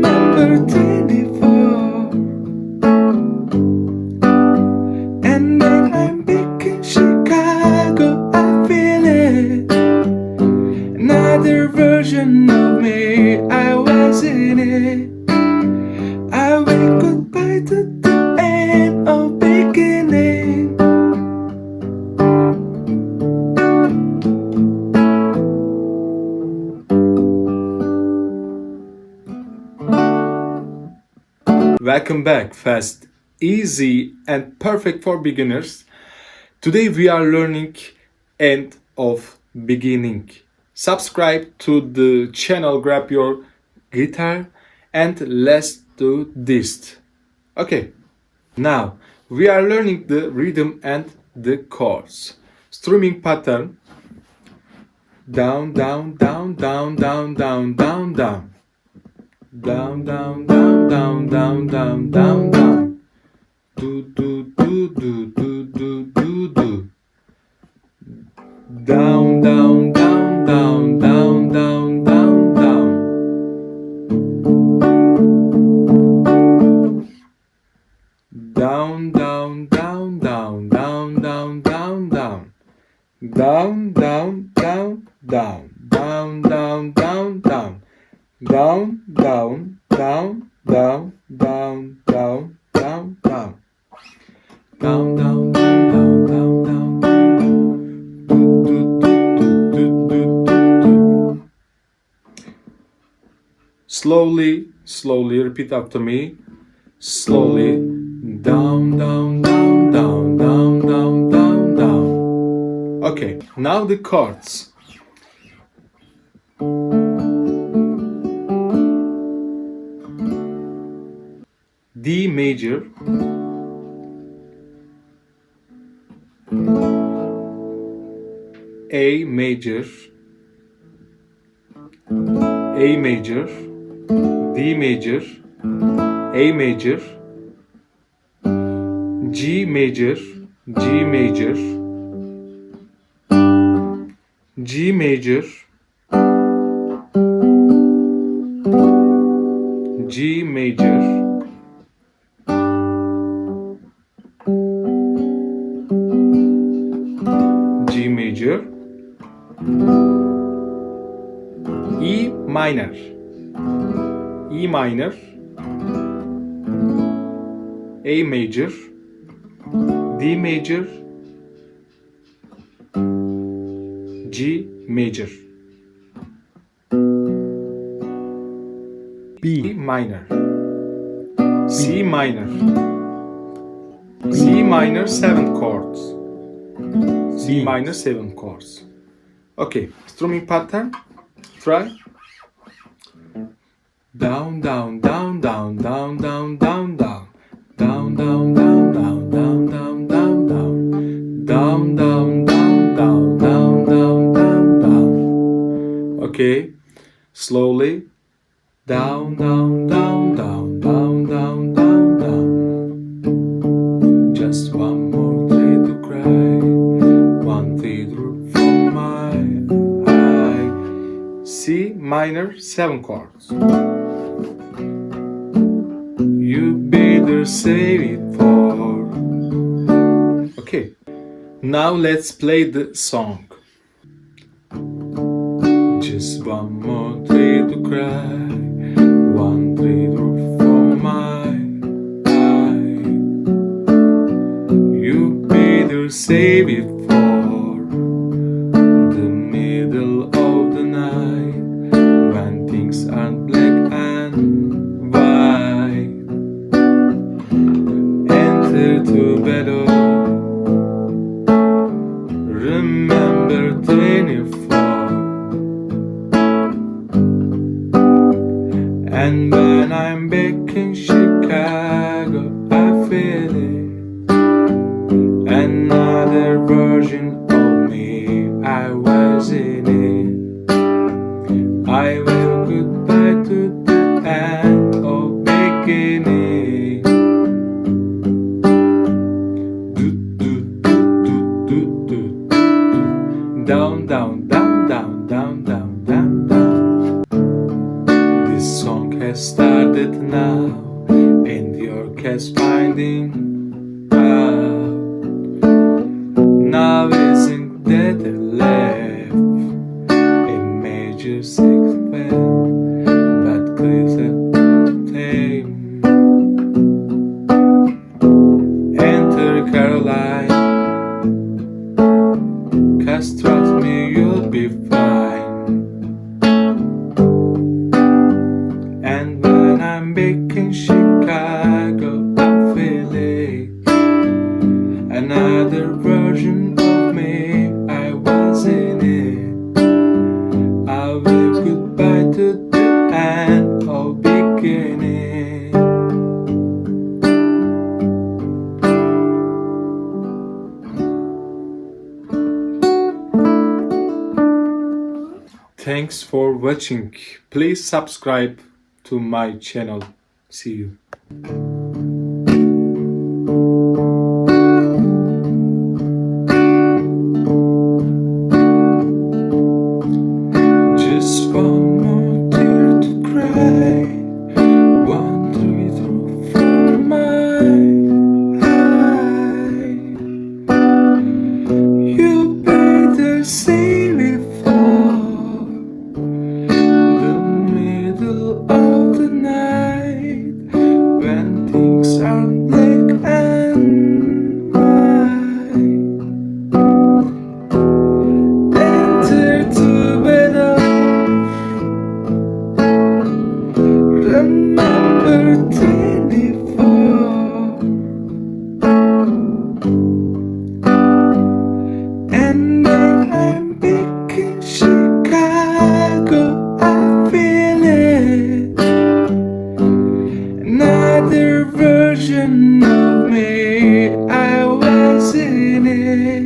remember 24. And when I'm back in Chicago, I feel it. Another version of me, I was in it. I wave goodbye to the end of beginning. Welcome back, fast, easy, and perfect for beginners. Today we are learning end of beginning. Subscribe to the channel, grab your guitar, and let's do this. Okay, now we are learning the rhythm and the chords. Strumming pattern: down, down, down, down, down, down, down, down. Down, down, down, down, down, down, down, down. Do, do, do, do, do, do, do, do. Down, down, down, down, down, down, down, down. Down, down, down, down, down, down, down, down. Down, down, down, down, down, down, down, down. Down, down, down, down, down, down, down, down. Down, down, down, down, down, down, down. Do, do, do, do, do, do, do. Slowly repeat after me. Slowly. Down, down, down, down, down, down, down, down. Okay, now the chords. D major, A major, A major, D major, A major, G major, G major, G major, G major, G major, E minor, E minor, A major, D major, G major, B minor, C minor, C minor 7 chords, C minor 7 chords. Okay, strumming pattern. Try. Down, down, down, down, down, down, down, down. Down, down, down, down, down, down, down, down. Down, down, down, down, down, down, down, down. Okay, slowly. Down, down, down, down, down, down, down, down. Just one more day to cry. One teardrop from my eye. C minor 7 chords. You better save it for. Okay, now let's play the song. Just one more day to cry. One teardrop from my eye. You better save it for the middle of the night, when things aren't black and white. Enter to battle. Remember 24. And when I'm back in Chicago, I feel it. Another version of me, I was in it. I will goodbye to the end of beginning. Do, do, do, do, do, do, do. Down, down, down, down, down, down, down, down. This song has started now, and your cast finding out. Now isn't that a laugh? A major sixpence, but clears a tame. Enter Caroline, 'cause trust me, you'll be fine. And when I'm back in Chicago, I feel it. Another version of me, I was in it. I wave goodbye to the end of beginning. Thanks for watching. Please subscribe to my channel. See you. Just one more tear to cry. 1, 2, 3, 4, my life. You better say before the middle of the night, when things are black and white. Enter to bed of, remember 24. And when I'm back in Chicago, I feel it. Another version of me, I was in it.